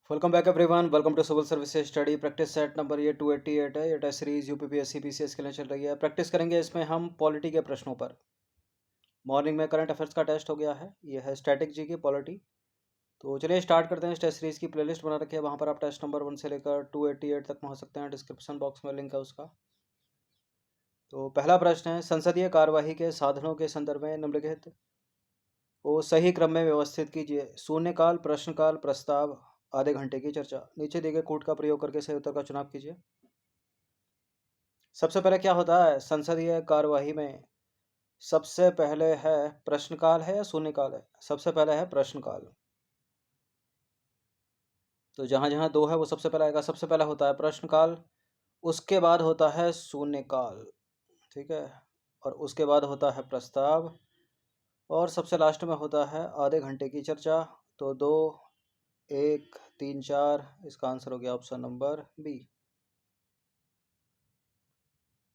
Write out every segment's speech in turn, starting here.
Welcome back everyone. Welcome to civil services study practice set number ये 288 है। ये test series UPPSC PCS के लिए चल रही है। प्रैक्टिस करेंगे इसमें हम पॉलिटी के प्रश्नों पर। मॉर्निंग में करंट अफेयर्स का टेस्ट हो गया है, ये है स्टैटिक जी की पॉलिटी। तो चलिए स्टार्ट करते हैं। इस टेस्ट सीरीज की प्लेलिस्ट बना रखी है, वहाँ पर आप टेस्ट नंबर 1 से लेकर 288 तक पहुँच सकते हैं। डिस्क्रिप्शन बॉक्स में लिंक है उसका। तो पहला प्रश्न है, संसदीय कार्यवाही के साधनों के संदर्भ में निम्नलिखित को सही क्रम में व्यवस्थित कीजिए। शून्यकाल, प्रश्नकाल, प्रस्ताव, आधे घंटे की चर्चा। नीचे दिए गए कूट का प्रयोग करके सही उत्तर का चुनाव कीजिए। सबसे पहले क्या होता है संसदीय कार्यवाही में? सबसे पहले है प्रश्नकाल है या शून्यकाल है? सबसे पहले है प्रश्नकाल। तो जहां जहां दो है वो सबसे पहले आएगा। सबसे पहले होता है प्रश्नकाल, उसके बाद होता है शून्यकाल, ठीक है, और उसके बाद होता है प्रस्ताव, और सबसे लास्ट में होता है आधे घंटे की चर्चा। तो 2, 1, 3, 4, इसका आंसर हो गया ऑप्शन नंबर बी।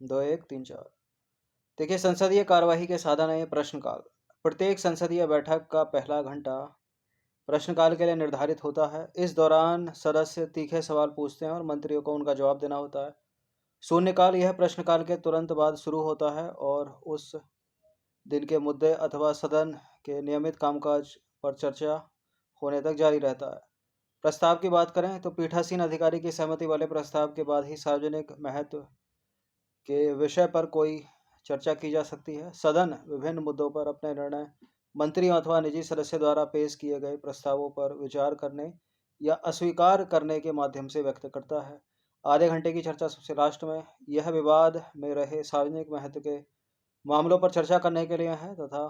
2, 1, 3, 4। देखिए, संसदीय कार्यवाही के साधन है प्रश्नकाल। प्रत्येक संसदीय बैठक का पहला घंटा प्रश्नकाल के लिए निर्धारित होता है। इस दौरान सदस्य तीखे सवाल पूछते हैं और मंत्रियों को उनका जवाब देना होता है। शून्यकाल यह प्रश्नकाल के तुरंत बाद शुरू होता है और उस दिन के मुद्दे अथवा सदन के नियमित कामकाज पर चर्चा होने तक जारी रहता है। प्रस्ताव की बात करें तो पीठासीन अधिकारी की सहमति वाले प्रस्ताव के बाद ही सार्वजनिक महत्व के विषय पर कोई चर्चा की जा सकती है। सदन विभिन्न मुद्दों पर अपने निर्णय मंत्रियों अथवा निजी सदस्य द्वारा पेश किए गए प्रस्तावों पर विचार करने या अस्वीकार करने के माध्यम से व्यक्त करता है। आधे घंटे की चर्चा सबसे लास्ट में यह विवाद में रहे सार्वजनिक महत्व के मामलों पर चर्चा करने के लिए है तथा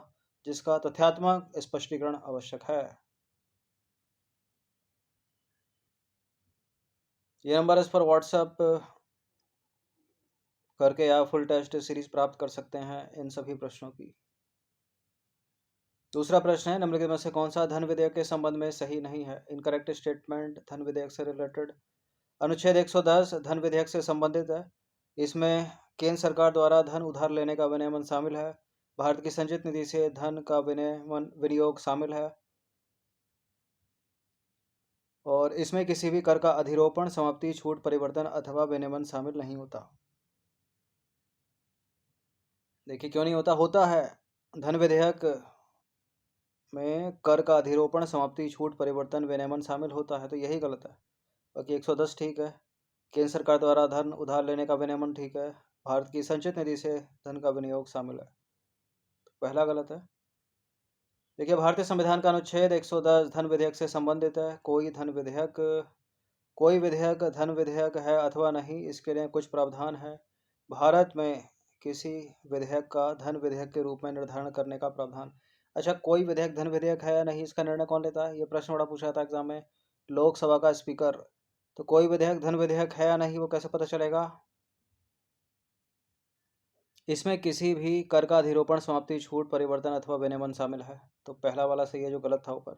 जिसका तथ्यात्मक स्पष्टीकरण आवश्यक है। ये नंबर इस पर व्हाट्सएप करके आप फुल टेस्ट सीरीज प्राप्त कर सकते हैं इन सभी प्रश्नों की। दूसरा प्रश्न है, निम्नलिखित में से कौन सा धन विधेयक के संबंध में सही नहीं है? इनकरेक्ट स्टेटमेंट धन विधेयक से रिलेटेड। अनुच्छेद 110 धन विधेयक से संबंधित है। इसमें केंद्र सरकार द्वारा धन उधार लेने का विनियमन शामिल है। भारत की संचित निधि से धन का विनियमन विनियोग शामिल है, और इसमें किसी भी कर का अधिरोपण, समाप्ति, छूट, परिवर्तन अथवा विनियमन शामिल नहीं होता। देखिए क्यों नहीं होता? होता है। धन विधेयक में कर का अधिरोपण, समाप्ति, छूट, परिवर्तन, विनियमन शामिल होता है, तो यही गलत है। बाकी 110 ठीक है। केंद्र सरकार द्वारा धन उधार लेने का विनियमन ठीक है। भारत की संचित निधि से धन का विनियोग शामिल है, तो पहला गलत है। देखिए, भारतीय संविधान का अनुच्छेद 110 धन विधेयक से संबंधित है। कोई विधेयक धन विधेयक है अथवा नहीं, इसके लिए कुछ प्रावधान है। भारत में किसी विधेयक का धन विधेयक के रूप में निर्धारण करने का प्रावधान। अच्छा, कोई विधेयक धन विधेयक है या नहीं, इसका निर्णय कौन लेता है? ये प्रश्न बड़ा पूछा था एग्जाम में, लोकसभा का स्पीकर। तो कोई विधेयक धन विधेयक है या नहीं वो कैसे पता चलेगा? इसमें किसी भी कर का अधिरोपण, समाप्ति, छूट, परिवर्तन अथवा विनियमन शामिल है। तो पहला वाला सही है जो गलत था ऊपर,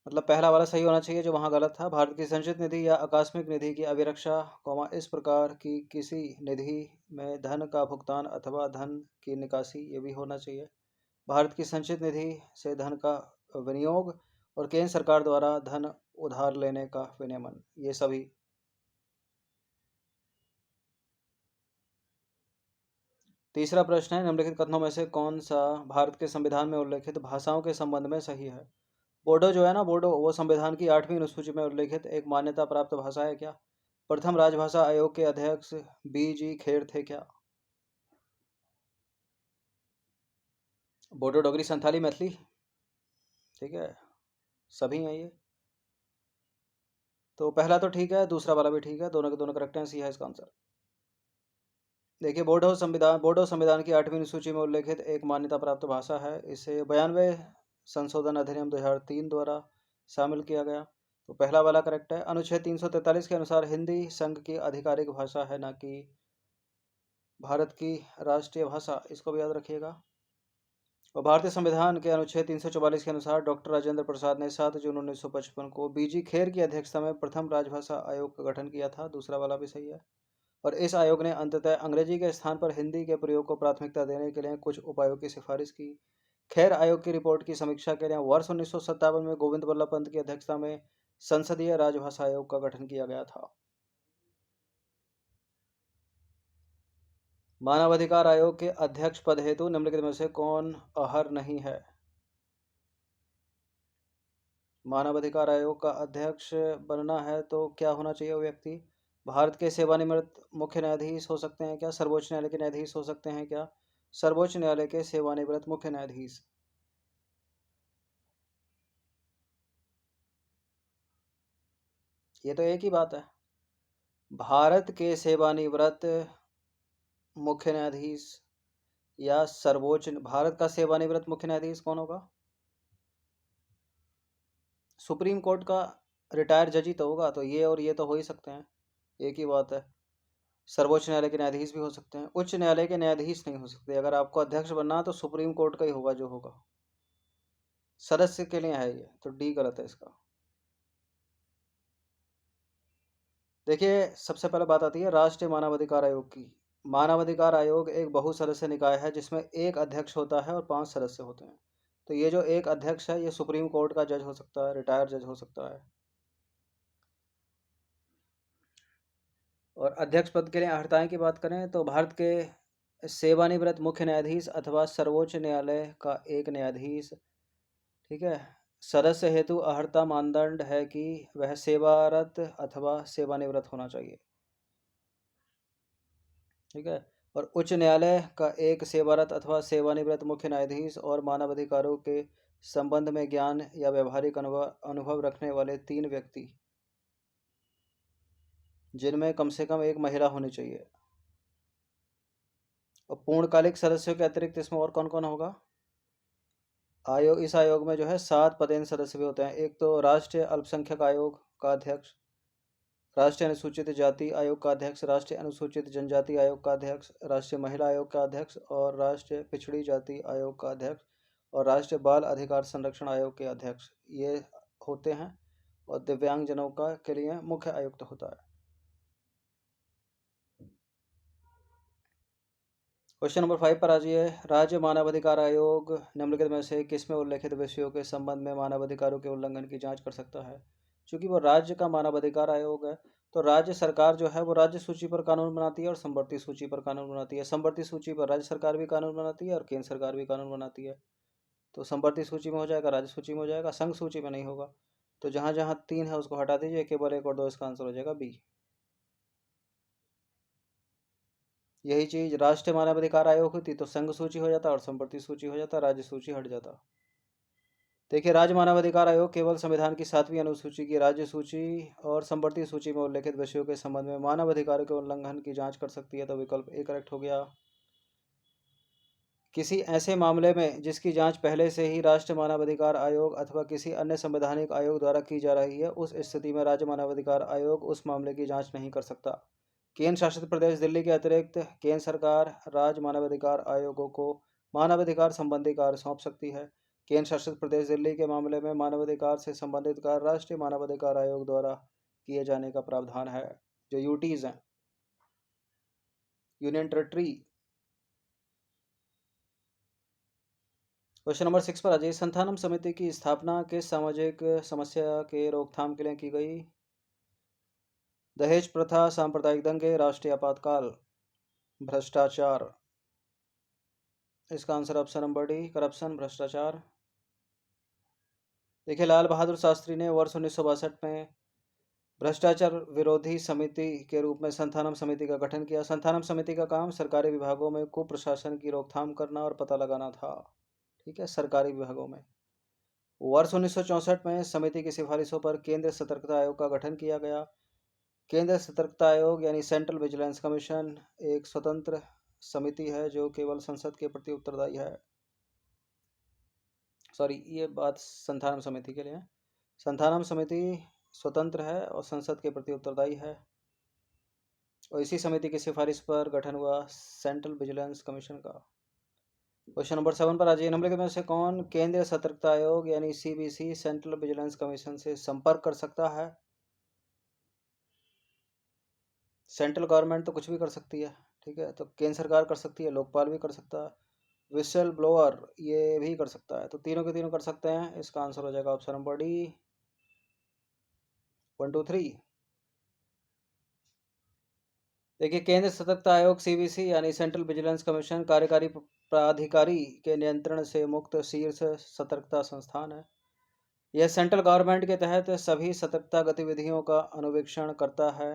मतलब पहला वाला सही होना चाहिए जो वहाँ गलत था। भारत की संचित निधि या आकस्मिक निधि की अभिरक्षा, इस प्रकार की किसी निधि में धन का भुगतान अथवा धन की निकासी, ये भी होना चाहिए। भारत की संचित निधि से धन का विनियोग और केंद्र सरकार द्वारा धन उधार लेने का विनियमन, ये सभी। तीसरा प्रश्न है, निम्नलिखित कथनों में से कौन सा भारत के संविधान में उल्लेखित भाषाओं के संबंध में सही है? बोडो जो है ना, बोडो, वो संविधान की 8वीं अनुसूची में उल्लेखित एक मान्यता प्राप्त भाषा है क्या? प्रथम राजभाषा आयोग के अध्यक्ष बी.जी. खेर थे क्या? बोडो, डोगरी, संथाली, मैथिली, ठीक है, सभी हैं ये। तो पहला तो ठीक है, दूसरा वाला भी ठीक है, दोनों के दोनों करेक्ट हैं, सी है इसका आंसर। देखिए, बोडो संविधान की 8वीं अनुसूची में उल्लेखित एक मान्यता प्राप्त भाषा है। इसे 92 संशोधन अधिनियम 2003 द्वारा शामिल किया गया। तो पहला वाला करेक्ट है। अनुच्छेद 343 के अनुसार हिंदी संघ की आधिकारिक भाषा है, ना कि भारत की राष्ट्रीय भाषा, इसको भी याद रखिएगा। और भारतीय संविधान के अनुच्छेद 344 के अनुसार डॉक्टर राजेंद्र प्रसाद ने 7 जून 1955 को बी.जी. खेर की अध्यक्षता में प्रथम राजभाषा आयोग का गठन किया था। दूसरा वाला भी सही है। और इस आयोग ने अंततः अंग्रेजी के स्थान पर हिंदी के प्रयोग को प्राथमिकता देने के लिए कुछ उपायों की सिफारिश की। खैर आयोग की रिपोर्ट की समीक्षा के लिए वर्ष 1957 में गोविंद बल्लभ पंत की अध्यक्षता में संसदीय राजभाषा आयोग का गठन किया गया था? मानवाधिकार आयोग के अध्यक्ष पद हेतु निम्नलिखित में से कौन अहर नहीं है? मानवाधिकार आयोग का अध्यक्ष बनना है तो क्या होना चाहिए? वो व्यक्ति भारत के सेवानिवृत्त मुख्य न्यायाधीश हो सकते हैं क्या? सर्वोच्च न्यायालय के न्यायाधीश हो सकते हैं क्या? सर्वोच्च न्यायालय के सेवानिवृत्त मुख्य न्यायाधीश। ये तो एक ही बात है। भारत के सेवानिवृत्त मुख्य न्यायाधीश या सर्वोच्च भारत का सेवानिवृत्त मुख्य न्यायाधीश कौन होगा? सुप्रीम कोर्ट का रिटायर जज ही तो होगा, तो ये और ये तो हो ही सकते हैं, एक ही बात है। सर्वोच्च न्यायालय के न्यायाधीश भी हो सकते हैं, उच्च न्यायालय के न्यायाधीश नहीं हो सकते। अगर आपको अध्यक्ष बनना है तो सुप्रीम कोर्ट का ही होगा जो होगा। सदस्य के लिए है ये, तो डी गलत है इसका। देखिए, सबसे पहले बात आती है राष्ट्रीय मानवाधिकार आयोग की। मानवाधिकार आयोग एक बहुसदस्य निकाय है जिसमें एक अध्यक्ष होता है और 5 सदस्य होते हैं। तो ये जो एक अध्यक्ष है ये सुप्रीम कोर्ट का जज हो सकता है, रिटायर्ड जज हो सकता है। और अध्यक्ष पद के लिए अर्हताएं की बात करें तो भारत के सेवानिवृत्त मुख्य न्यायाधीश अथवा सर्वोच्च न्यायालय का एक न्यायाधीश, ठीक है। सदस्य हेतु अर्हता मानदंड है कि वह सेवारत अथवा सेवानिवृत्त होना चाहिए, ठीक है। और उच्च न्यायालय का एक सेवारत अथवा सेवानिवृत्त मुख्य न्यायाधीश और मानवाधिकारों के संबंध में ज्ञान या व्यवहारिक अनुभव रखने वाले 3 व्यक्ति, जिनमें कम से कम एक महिला होनी चाहिए। और पूर्णकालिक सदस्यों के अतिरिक्त इसमें और कौन कौन होगा? इस आयोग में जो है 7 पदेन सदस्य भी होते हैं। एक तो राष्ट्रीय अल्पसंख्यक आयोग का अध्यक्ष, राष्ट्रीय अनुसूचित जाति आयोग का अध्यक्ष, राष्ट्रीय अनुसूचित जनजाति आयोग का अध्यक्ष, राष्ट्रीय महिला आयोग का अध्यक्ष और राष्ट्रीय पिछड़ी जाति आयोग का अध्यक्ष और राष्ट्रीय बाल अधिकार संरक्षण आयोग के अध्यक्ष, ये होते हैं। और दिव्यांगजनों का के लिए मुख्य आयुक्त होता है। क्वेश्चन नंबर 5 पर आ जाइए। राज्य मानवाधिकार आयोग निम्नलिखित में से किसमें उल्लेखित विषयों के संबंध में मानवाधिकारों के उल्लंघन की जांच कर सकता है? चूंकि वो राज्य का मानवाधिकार आयोग है, तो राज्य सरकार जो है वो राज्य सूची पर कानून बनाती है और संवर्ती सूची पर कानून बनाती है। संवर्ती सूची पर राज्य सरकार भी कानून बनाती है और केंद्र सरकार भी कानून बनाती है। तो संवर्ती सूची में हो जाएगा, राज्य सूची में हो जाएगा, संघ सूची में नहीं होगा। तो जहाँ जहाँ 3 है उसको हटा दीजिए, केवल 1 और 2, इसका आंसर हो जाएगा बी। यही चीज राष्ट्रीय मानवाधिकार आयोग होती तो संघ सूची हो जाता और संवर्ती सूची हो जाता, राज्य सूची हट जाता। देखिए, राज्य मानवाधिकार आयोग केवल संविधान की 7वीं अनुसूची की राज्य सूची और संवर्ती सूची में उल्लेखित विषयों के संबंध में मानवाधिकारों के उल्लंघन की जांच कर सकती है। तो विकल्प ए करेक्ट हो गया। किसी ऐसे मामले में जिसकी जांच पहले से ही राष्ट्रीय मानवाधिकार आयोग अथवा किसी अन्य संवैधानिक आयोग द्वारा की जा रही है, उस स्थिति में राज्य मानवाधिकार आयोग उस मामले की जांच नहीं कर सकता। केंद्र शासित प्रदेश दिल्ली के अतिरिक्त केंद्र सरकार राज्य मानवाधिकार आयोगों को मानवाधिकार संबंधी कार्य सौंप सकती है। केंद्र शासित प्रदेश दिल्ली के मामले में मानवाधिकार से संबंधित कार्य राष्ट्रीय मानवाधिकार आयोग द्वारा किए जाने का प्रावधान है। जो यूटीज हैं, यूनियन टेरिटरी। क्वेश्चन नंबर 6 पर आ जाइए। संथानम समिति की स्थापना किस सामाजिक समस्या के रोकथाम के लिए की गई? दहेज प्रथा, सांप्रदायिक दंगे, राष्ट्रीय आपातकाल, भ्रष्टाचार। इसका answer option number D, corruption, भ्रष्टाचार। देखिए, लाल बहादुर शास्त्री ने वर्ष 1962 में भ्रष्टाचार विरोधी समिति के रूप में संथानम समिति का गठन किया। संथानम समिति का काम सरकारी विभागों में कुप्रशासन की रोकथाम करना और पता लगाना था, ठीक है, सरकारी विभागों में। वर्ष 1964 में समिति की सिफारिशों पर केंद्रीय सतर्कता आयोग का गठन किया गया। केंद्रीय सतर्कता आयोग यानी सेंट्रल विजिलेंस कमीशन एक स्वतंत्र समिति है जो केवल संसद के प्रति उत्तरदायी है। सॉरी, ये बात संथानम समिति के लिए है। संथानम समिति स्वतंत्र है और संसद के प्रति उत्तरदायी है। और इसी समिति की सिफारिश पर गठन हुआ सेंट्रल विजिलेंस कमीशन का। क्वेश्चन नंबर 7 पर आ जाइए। निम्नलिखित में से कौन केंद्रीय सतर्कता आयोग यानी सीबीसी सेंट्रल विजिलेंस कमीशन से संपर्क कर सकता है? सेंट्रल गवर्नमेंट तो कुछ भी कर सकती है, ठीक है, तो केंद्र सरकार कर सकती है, लोकपाल भी कर सकता है, विसल ब्लोअर ये भी कर सकता है। तो तीनों के तीनों कर सकते हैं। इसका आंसर हो जाएगा ऑप्शन नंबर डी। 1 2 3। देखिए, केंद्र सतर्कता आयोग सीवीसी यानी सेंट्रल विजिलेंस कमीशन कार्यकारी प्राधिकारी के नियंत्रण से मुक्त शीर्ष सतर्कता संस्थान है। यह सेंट्रल गवर्नमेंट के तहत सभी सतर्कता गतिविधियों का अनुवीक्षण करता है।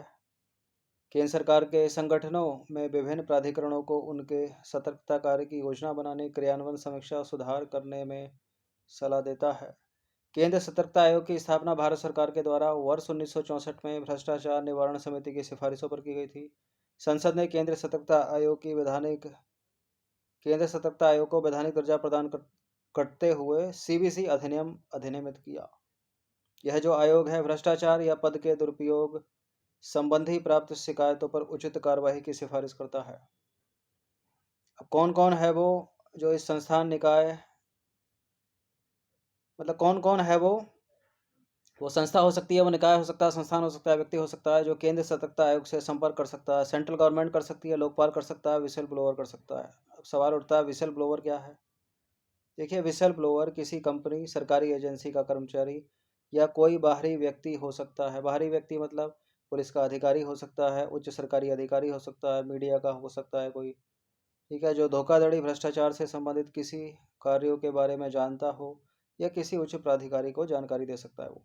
केंद्र सरकार के संगठनों में विभिन्न प्राधिकरणों को उनके सतर्कता कार्य की योजना बनाने, क्रियान्वयन, समीक्षा और सुधार करने में सलाह देता है। केंद्र सतर्कता आयोग की स्थापना भारत सरकार के द्वारा वर्ष 1964 में भ्रष्टाचार निवारण समिति की सिफारिशों पर की गई थी। संसद ने केंद्र सतर्कता आयोग को वैधानिक दर्जा प्रदान करते हुए सीबीसी अधिनियम अधिनियमित किया। यह जो आयोग है, भ्रष्टाचार या पद के दुरुपयोग संबंधी प्राप्त शिकायतों पर उचित कार्यवाही की सिफारिश करता है। अब कौन कौन है वो जो इस संस्थान निकाय, मतलब कौन कौन है वो संस्था हो सकती है, वो निकाय हो सकता है, संस्थान हो सकता है, व्यक्ति हो सकता है जो केंद्र सतर्कता आयोग से संपर्क कर सकता है। सेंट्रल गवर्नमेंट कर सकती है, लोकपाल कर सकता है, विशेल ब्लोअर कर सकता है। अब सवाल उठता है, विशेल ब्लोअर क्या है? देखिए, विशेल ब्लोअर किसी कंपनी, सरकारी एजेंसी का कर्मचारी या कोई बाहरी व्यक्ति हो सकता है। बाहरी व्यक्ति मतलब पुलिस का अधिकारी हो सकता है, उच्च सरकारी अधिकारी हो सकता है, मीडिया का हो सकता है कोई, ठीक है, जो धोखाधड़ी, भ्रष्टाचार से संबंधित किसी कार्यों के बारे में जानता हो या किसी उच्च प्राधिकारी को जानकारी दे सकता है वो।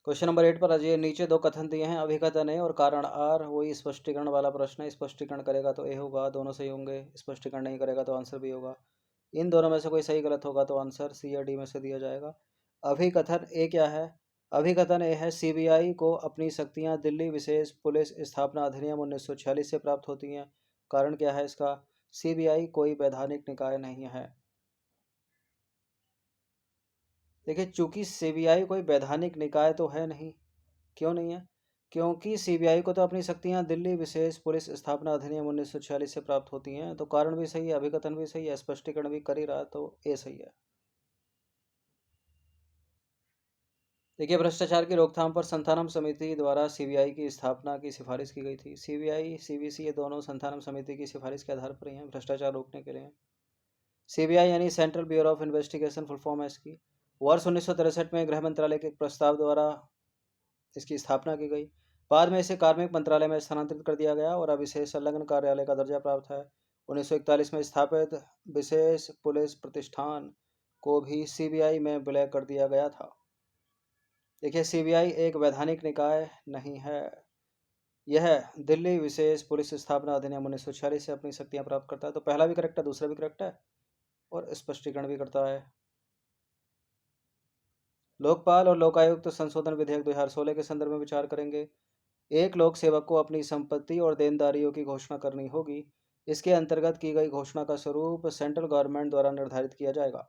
क्वेश्चन नंबर 8 पर अजय नीचे दो कथन दिए हैं, अभिकथन ए और कारण आर। वही स्पष्टीकरण वाला प्रश्न है। स्पष्टीकरण करेगा तो ए होगा, दोनों सही होंगे। स्पष्टीकरण नहीं करेगा तो आंसर भी होगा। इन दोनों में से कोई सही गलत होगा तो आंसर सी या डी में से दिया जाएगा। अभिकथन ए क्या है? अभिकथन ए है, सीबीआई को अपनी शक्तियां दिल्ली विशेष पुलिस स्थापना अधिनियम 1946 से प्राप्त होती हैं। कारण क्या है इसका? सीबीआई कोई वैधानिक निकाय नहीं है। देखिए, चूंकि सीबीआई कोई वैधानिक निकाय तो है नहीं। क्यों नहीं है? क्योंकि सीबीआई को तो अपनी शक्तियां दिल्ली विशेष पुलिस स्थापना अधिनियम 1946 से प्राप्त होती हैं। तो कारण भी सही है, अभिकथन भी सही है, स्पष्टीकरण भी कर ही रहा, तो ए सही है। देखिए, भ्रष्टाचार की रोकथाम पर संथानम समिति द्वारा सीबीआई की स्थापना की सिफारिश की गई थी। सीबीआई, सीबीसी ये दोनों संथानम समिति की सिफारिश के आधार पर ही हैं, भ्रष्टाचार रोकने के लिए। सीबीआई यानी central bureau of investigation, full form है इसकी। वर्ष 1963 में गृह मंत्रालय के एक प्रस्ताव द्वारा इसकी स्थापना की गई। बाद में इसे कार्मिक मंत्रालय में स्थानांतरित कर दिया गया और अब इसे संलग्न कार्यालय का दर्जा प्राप्त है। 1941 में स्थापित विशेष पुलिस प्रतिष्ठान को भी सीबीआई में विलय कर दिया गया था। देखिए, सीबीआई एक वैधानिक निकाय नहीं है। यह दिल्ली विशेष पुलिस स्थापना अधिनियम 1946 से अपनी शक्तियां प्राप्त करता है। तो पहला भी करेक्ट है, दूसरा भी करेक्ट है और स्पष्टीकरण भी करता है। लोकपाल और लोकायुक्त संशोधन विधेयक 2016 के संदर्भ में विचार करेंगे। एक लोक सेवक को अपनी संपत्ति और देनदारियों की घोषणा करनी होगी। इसके अंतर्गत की गई घोषणा का स्वरूप सेंट्रल गवर्नमेंट द्वारा निर्धारित किया जाएगा।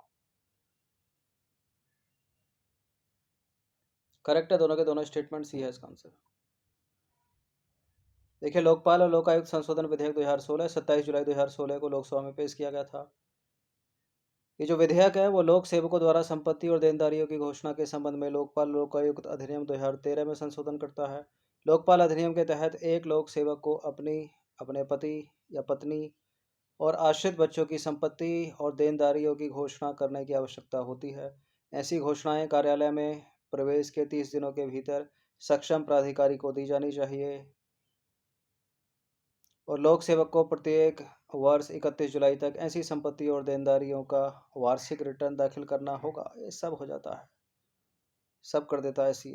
करेक्ट है, दोनों के दोनों स्टेटमेंट सी है इसका आंसर। देखिए, लोकपाल और लोकायुक्त संशोधन विधेयक 2016 27 जुलाई 2016 को लोकसभा में पेश किया गया था। ये जो विधेयक है वो लोक सेवकों द्वारा संपत्ति और देनदारियों की घोषणा के संबंध में लोकपाल लोकायुक्त अधिनियम 2013 में संशोधन करता है। लोकपाल अधिनियम के तहत एक लोक सेवक को अपने पति या पत्नी और आश्रित बच्चों की संपत्ति और देनदारियों की घोषणा करने की आवश्यकता होती है। ऐसी घोषणाएं कार्यालय में प्रवेश के 30 दिनों के भीतर सक्षम प्राधिकारी को दी जानी चाहिए और लोक सेवक को प्रत्येक वर्ष 31 जुलाई तक ऐसी संपत्ति और देनदारियों का वार्षिक रिटर्न दाखिल करना होगा। ये सब हो जाता है, सब कर देता है सी।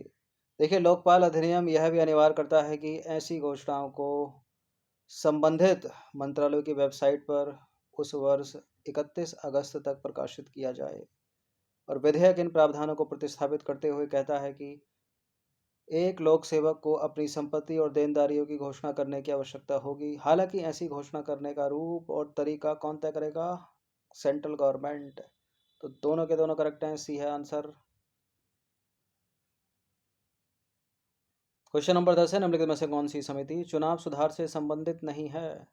देखिए, लोकपाल अधिनियम यह भी अनिवार्य करता है कि ऐसी घोषणाओं को संबंधित मंत्रालयों की वेबसाइट पर उस वर्ष 31 अगस्त तक प्रकाशित किया जाए। और विधेयक इन प्रावधानों को प्रतिस्थापित करते हुए कहता है कि एक लोक सेवक को अपनी संपत्ति और देनदारियों की घोषणा करने की आवश्यकता होगी। हालांकि ऐसी घोषणा करने का रूप और तरीका कौन तय करेगा? Central government. तो दोनों के दोनों करेक्ट हैं, सी है आंसर। क्वेश्चन नंबर 10 है, निम्नलिखित में से कौन सी समिति चुनाव सुधार से संबंधित नहीं है?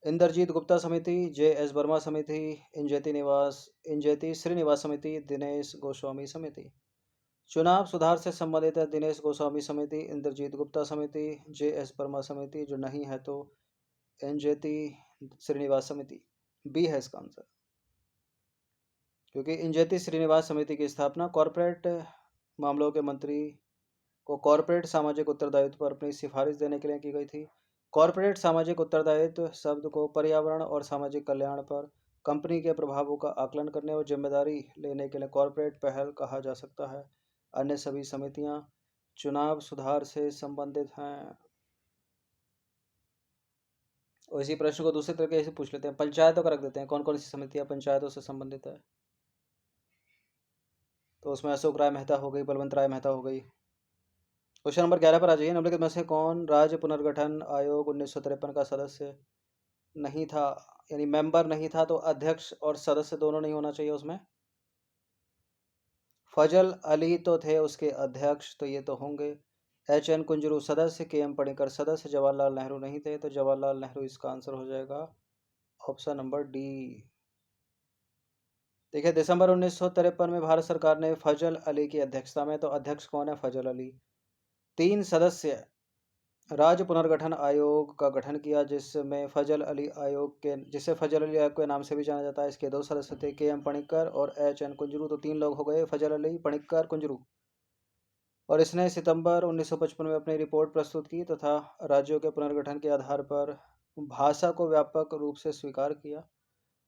इंद्रजीत गुप्ता समिति, जे.एस. वर्मा समिति, इंजेती श्रीनिवास समिति, दिनेश गोस्वामी समिति। चुनाव सुधार से संबंधित है दिनेश गोस्वामी समिति, इंद्रजीत गुप्ता समिति, जे.एस. वर्मा समिति। जो नहीं है तो इंजेती श्रीनिवास समिति, बी है इसका आंसर। क्योंकि इंजेति श्रीनिवास समिति की स्थापना कॉरपोरेट मामलों के मंत्री को कॉरपोरेट सामाजिक उत्तरदायित्व पर अपनी सिफारिश देने के लिए की गई थी। कॉरपोरेट सामाजिक उत्तरदायित्व शब्द को पर्यावरण और सामाजिक कल्याण पर कंपनी के प्रभावों का आकलन करने और जिम्मेदारी लेने के लिए कॉरपोरेट पहल कहा जा सकता है। अन्य सभी समितियां चुनाव सुधार से संबंधित हैं। और इसी प्रश्न को दूसरे तरीके से पूछ लेते हैं, पंचायतों का रख देते हैं, कौन कौन सी समितियां पंचायतों से संबंधित है। तो उसमें अशोक राय मेहता हो गई, बलवंत राय मेहता हो गई। क्वेश्चन नंबर 11 पर आ जाइए। निम्नलिखित में से कौन राज्य पुनर्गठन आयोग 1953 का सदस्य नहीं था, यानी मेंबर नहीं था, तो अध्यक्ष और सदस्य दोनों नहीं होना चाहिए उसमें। फजल अली तो थे उसके अध्यक्ष, तो ये तो होंगे। एच.एन. कुंजरू सदस्य, के.एम. पणिकर सदस्य, जवाहरलाल नेहरू नहीं थे, तो जवाहरलाल नेहरू इसका आंसर हो जाएगा ऑप्शन नंबर डी। देखिए, दिसंबर 1953 में भारत सरकार ने फजल अली की अध्यक्षता में, तो अध्यक्ष कौन है? फजल अली। 3 सदस्य राज्य पुनर्गठन आयोग का गठन किया, जिससे फजल अली आयोग के नाम से भी जाना जाता है। इसके 2 सदस्य थे, के.एम. पणिक्कर और एच.एन. कुंजरू। तो 3 लोग हो गए, फजल अली, पणिक्कर, कुंजरू। और इसने सितंबर 1955 में अपनी रिपोर्ट प्रस्तुत की तथा राज्यों के पुनर्गठन के आधार पर भाषा को व्यापक रूप से स्वीकार किया।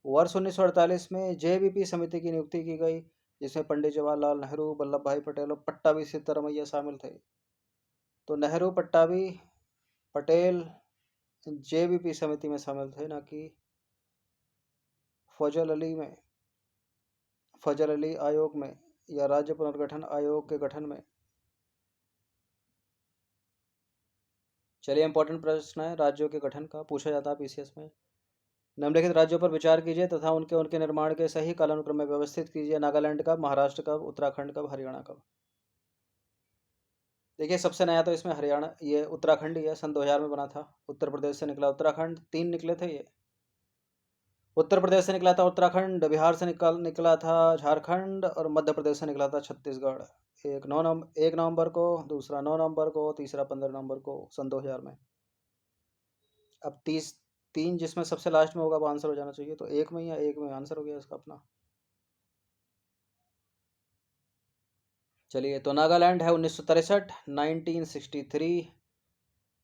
वर्ष 1948 में जेबीपी समिति की नियुक्ति की गई, जिसमें पंडित जवाहरलाल नेहरू, वल्लभ भाई पटेल और पट्टाभी सिद्धारमैया शामिल थे। तो नेहरू, पट्टाभी, पटेल जेबीपी समिति में शामिल थे, ना कि फजल अली आयोग में या राज्य पुनर्गठन आयोग के गठन में। चलिए, इंपॉर्टेंट प्रश्न है राज्यों के गठन का, पूछा जाता है पीसीएस में। निम्नलिखित राज्यों पर विचार कीजिए तथा उनके उनके निर्माण के सही कालानुक्रम में व्यवस्थित कीजिए। नागालैंड कब, महाराष्ट्र कब, उत्तराखंड कब, हरियाणा कब। देखिए, सबसे नया तो इसमें हरियाणा, ये उत्तराखंड ही है, सन 2000 में बना था। उत्तर प्रदेश से निकला उत्तराखंड, 3 निकले थे ये। उत्तर प्रदेश से निकला था उत्तराखंड, बिहार से निकला था झारखंड और मध्य प्रदेश से निकला था छत्तीसगढ़। एक 1 नवंबर को, दूसरा 9 नवंबर को, तीसरा 15 नवंबर को, सन 2000 में। अब 3 जिसमें सबसे लास्ट में होगा वो आंसर हो जाना चाहिए, तो एक में या एक में आंसर हो गया इसका अपना। चलिए, तो नागालैंड है 1963, 1963।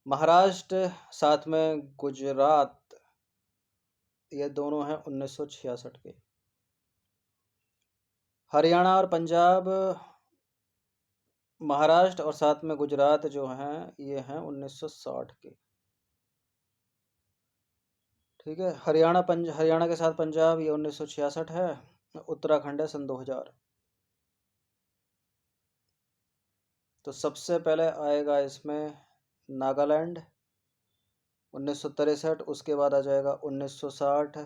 महाराष्ट्र, साथ में गुजरात, ये दोनों हैं 1966 के। हरियाणा और पंजाब, महाराष्ट्र और साथ में गुजरात जो हैं ये हैं 1960 के। ठीक है, हरियाणा के साथ पंजाब ये 1966 है। उत्तराखंड है सन 2000। तो सबसे पहले आएगा इसमें नागालैंड 1963, उसके बाद आ जाएगा 1960।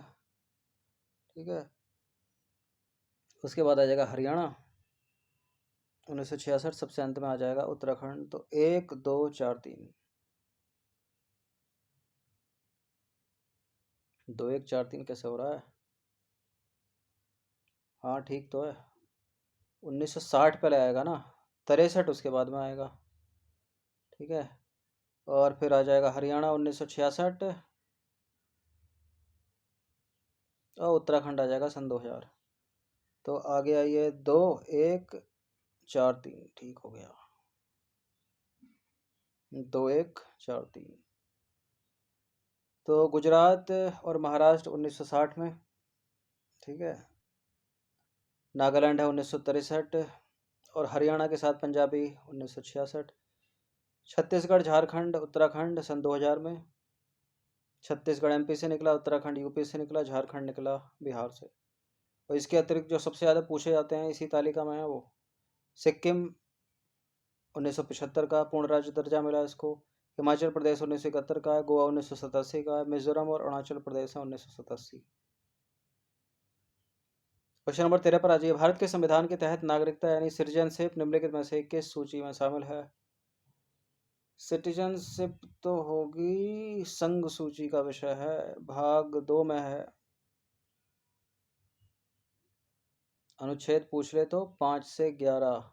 ठीक है, उसके बाद आ जाएगा हरियाणा 1966, सबसे अंत में आ जाएगा उत्तराखंड। तो 1 2 4 3, 2 1 4 3 कैसे हो रहा है? हाँ, ठीक तो है। 1960 पहले आएगा ना, 63 उसके बाद में आएगा। ठीक है, और फिर आ जाएगा हरियाणा 1966 और उत्तराखंड आ जाएगा सन 2000। तो आगे आइए, 2 1 4 3, ठीक हो गया। 2 1 4 3। तो गुजरात और महाराष्ट्र 1960 में। ठीक है, नागालैंड है 1963 और हरियाणा के साथ पंजाबी 1966। छत्तीसगढ़, झारखंड, उत्तराखंड सन 2000 में। छत्तीसगढ़ एमपी से निकला, उत्तराखंड यूपी से निकला, झारखंड निकला बिहार से। और इसके अतिरिक्त जो सबसे ज़्यादा पूछे जाते हैं इसी तालिका में है वो सिक्किम 1975 का पूर्ण राज्य दर्जा मिला इसको। हिमाचल प्रदेश 1971 का है, गोवा 1987 का है, मिजोरम और अरुणाचल प्रदेश है 1987। क्वेश्चन नंबर 13 पर आ जाइए। भारत के संविधान के तहत नागरिकता यानी सिटीजनशिप निम्नलिखित में से किस सूची में शामिल है? सिटीजनशिप तो होगी संघ सूची का विषय है, भाग 2 में है। अनुच्छेद पूछ ले तो 5 से 11।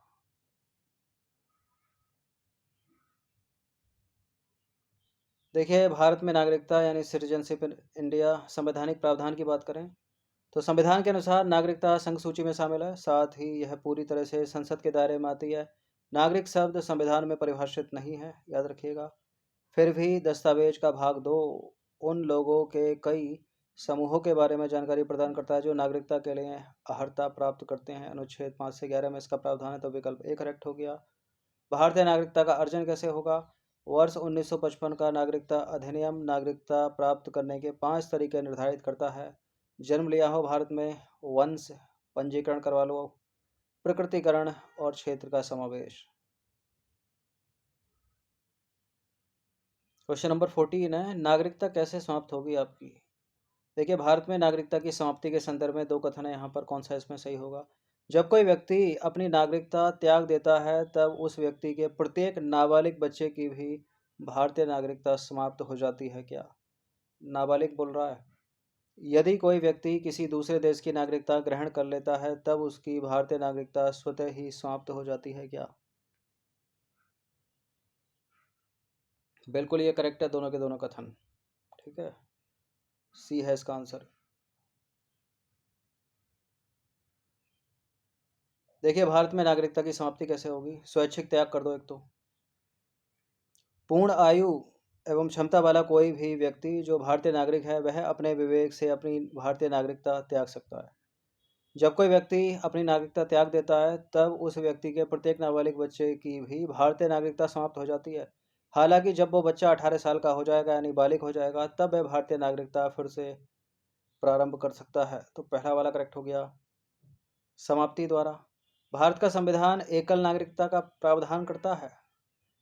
देखिए, भारत में नागरिकता यानी सिटीजनशिप इन इंडिया संवैधानिक प्रावधान की बात करें तो संविधान के अनुसार नागरिकता संघ सूची में शामिल है, साथ ही यह पूरी तरह से संसद के दायरे में आती है। नागरिक शब्द संविधान में परिभाषित नहीं है, याद रखिएगा। फिर भी दस्तावेज का भाग 2 उन लोगों के कई समूहों के बारे में जानकारी प्रदान करता है जो नागरिकता के लिए अर्हता प्राप्त करते हैं। अनुच्छेद 5 से 11 में इसका प्रावधान है, तो विकल्प ए करेक्ट हो गया। भारतीय नागरिकता का अर्जन कैसे होगा? वर्ष 1955 का नागरिकता अधिनियम नागरिकता प्राप्त करने के 5 तरीके निर्धारित करता है। जन्म लिया हो भारत में, वंश पंजीकरण करवा लो, प्रकृतिकरण और क्षेत्र का समावेश। क्वेश्चन नंबर 14 है, नागरिकता कैसे समाप्त होगी आपकी? देखिए, भारत में नागरिकता की समाप्ति के संदर्भ में दो कथन है, यहाँ पर कौन सा इसमें सही होगा? जब कोई व्यक्ति अपनी नागरिकता त्याग देता है तब उस व्यक्ति के प्रत्येक नाबालिग बच्चे की भी भारतीय नागरिकता समाप्त हो जाती है। क्या नाबालिग बोल रहा है? यदि कोई व्यक्ति किसी दूसरे देश की नागरिकता ग्रहण कर लेता है तब उसकी भारतीय नागरिकता स्वतः ही समाप्त हो जाती है। क्या? बिल्कुल ये करेक्ट है, दोनों के दोनों कथन। ठीक है, सी है इसका आंसर। देखिए, भारत में नागरिकता की समाप्ति कैसे होगी? स्वैच्छिक त्याग कर दो एक तो। पूर्ण आयु एवं क्षमता वाला कोई भी व्यक्ति जो भारतीय नागरिक है वह अपने विवेक से अपनी भारतीय नागरिकता त्याग सकता है। जब कोई व्यक्ति अपनी नागरिकता त्याग देता है तब उस व्यक्ति के प्रत्येक नाबालिग बच्चे की भी भारतीय नागरिकता समाप्त हो जाती है। हालांकि जब वो बच्चा 18 साल का हो जाएगा यानी बालिग हो जाएगा तब वह भारतीय नागरिकता फिर से प्रारंभ कर सकता है। तो पहला वाला करेक्ट हो गया, समाप्ति द्वारा। भारत का संविधान एकल नागरिकता का प्रावधान करता है।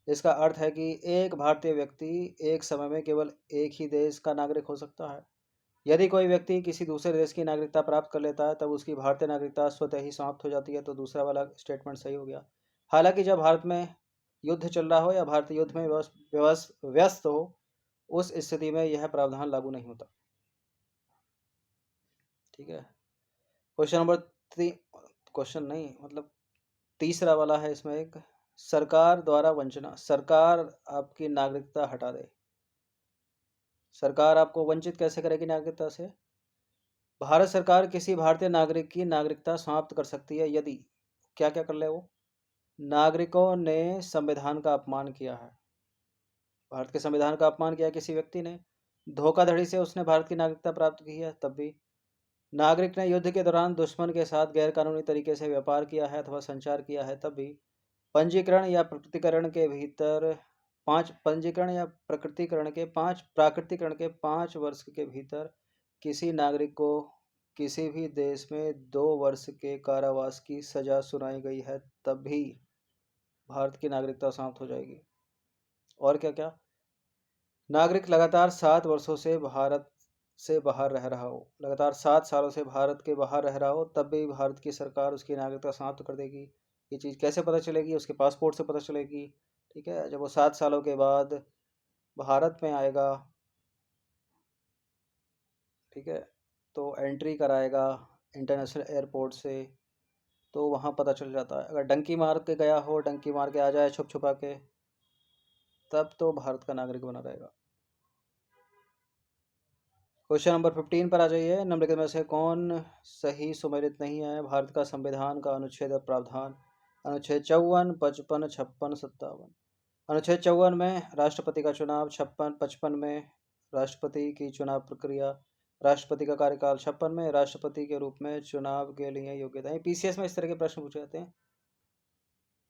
इसका अर्थ है कि एक भारतीय व्यक्ति एक समय में केवल एक ही देश का नागरिक हो सकता है। यदि कोई व्यक्ति किसी दूसरे देश की नागरिकता प्राप्त कर लेता है तब उसकी भारतीय नागरिकता स्वतः ही समाप्त हो जाती है। तो दूसरा वाला स्टेटमेंट सही हो गया। हालांकि जब भारत में युद्ध चल रहा हो या भारत युद्ध में व्यस्त हो उस स्थिति में यह प्रावधान लागू नहीं होता। ठीक है, क्वेश्चन नंबर क्वेश्चन नहीं मतलब तीसरा वाला है इसमें एक, सरकार द्वारा वंचना। सरकार आपकी नागरिकता हटा दे, सरकार आपको वंचित कैसे करेगी नागरिकता से? भारत सरकार किसी भारतीय नागरिक की नागरिकता समाप्त कर सकती है यदि क्या क्या कर ले वो? नागरिकों ने संविधान का अपमान किया है, भारत के संविधान का अपमान किया किसी व्यक्ति ने, धोखाधड़ी से उसने भारत की नागरिकता प्राप्त की है तब भी, नागरिक ने युद्ध के दौरान दुश्मन के साथ गैरकानूनी तरीके से व्यापार किया है अथवा संचार किया है तब भी, पंजीकरण या प्रकटीकरण के भीतर प्राकृतिकरण के 5 वर्ष के भीतर किसी नागरिक को किसी भी देश में 2 वर्ष के कारावास की सजा सुनाई गई है तब भी भारत की नागरिकता समाप्त हो जाएगी। और क्या क्या? नागरिक लगातार 7 वर्षों से भारत से बाहर रह रहा हो, लगातार 7 सालों से भारत के बाहर रह रहा हो तब भी भारत की सरकार उसकी नागरिकता समाप्त कर देगी। ये चीज़ कैसे पता चलेगी? उसके पासपोर्ट से पता चलेगी। ठीक है, जब वो 7 सालों के बाद भारत में आएगा, ठीक है, तो एंट्री कराएगा इंटरनेशनल एयरपोर्ट से, तो वहाँ पता चल जाता है। अगर डंकी मार के गया हो, डंकी मार के आ जाए छुप छुपा के, तब तो भारत का नागरिक बना रहेगा। क्वेश्चन नंबर 15 पर आ जाइए। निम्नलिखित में से कौन सही सुमेलित नहीं है? भारत का संविधान का अनुच्छेद और प्रावधान। अनुच्छेद 54, 55, 56, 57। अनुच्छेद 54 में राष्ट्रपति का चुनाव, 55 में राष्ट्रपति की चुनाव प्रक्रिया, राष्ट्रपति का कार्यकाल, 56 में राष्ट्रपति के रूप में चुनाव के लिए योग्यता। पीसीएस में इस तरह के प्रश्न पूछे जाते हैं,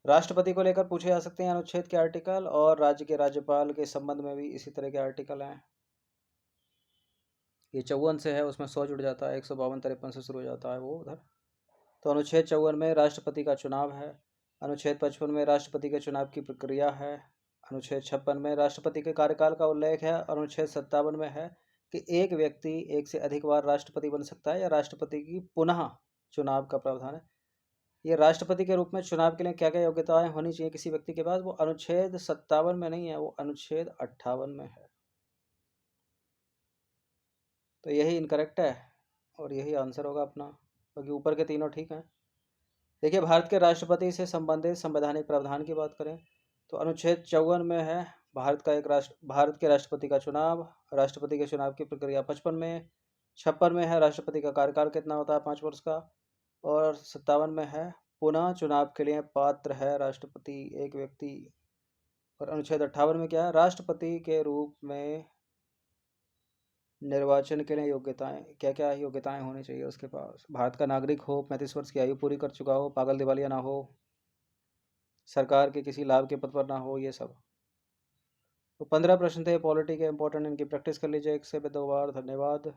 राष्ट्रपति को लेकर पूछे जा सकते हैं अनुच्छेद के आर्टिकल, और राज्य के राज्यपाल के संबंध में भी इसी तरह के आर्टिकल हैं। ये 54 से है, उसमें 100 जुड़ जाता है, 152, 53 से शुरू हो जाता है वो उधर। तो अनुच्छेद 54 में राष्ट्रपति का चुनाव है, अनुच्छेद 55 में राष्ट्रपति के चुनाव की प्रक्रिया है, अनुच्छेद 56 में राष्ट्रपति के कार्यकाल का उल्लेख है, और अनुच्छेद 57 में है कि एक व्यक्ति एक से अधिक बार राष्ट्रपति बन सकता है या राष्ट्रपति की पुनः चुनाव का प्रावधान है। ये राष्ट्रपति के रूप में चुनाव के लिए क्या क्या योग्यताएं होनी चाहिए किसी व्यक्ति के पास, वो अनुच्छेद 57 में नहीं है, वो अनुच्छेद 58 में है। तो यही इनकरेक्ट है और यही आंसर होगा अपना, क्योंकि ऊपर के तीनों ठीक हैं। देखिए, भारत के राष्ट्रपति से संबंधित संवैधानिक प्रावधान की बात करें तो अनुच्छेद 54 में है भारत के राष्ट्रपति का चुनाव, राष्ट्रपति के चुनाव की प्रक्रिया। 55 में 56 में है राष्ट्रपति का कार्यकाल कितना होता है 5 वर्ष का। और 57 में है पुनः चुनाव के लिए पात्र है राष्ट्रपति एक व्यक्ति। और अनुच्छेद 58 में क्या है, राष्ट्रपति के रूप में निर्वाचन के लिए योग्यताएं, क्या क्या योग्यताएं होनी चाहिए उसके पास। भारत का नागरिक हो, 35 वर्ष की आयु पूरी कर चुका हो, पागल दिवालिया ना हो, सरकार के किसी लाभ के पद पर ना हो, ये सब। तो 15 प्रश्न थे पॉलिटी के इंपॉर्टेंट, इनकी प्रैक्टिस कर लीजिए 1 से 2 बार। धन्यवाद।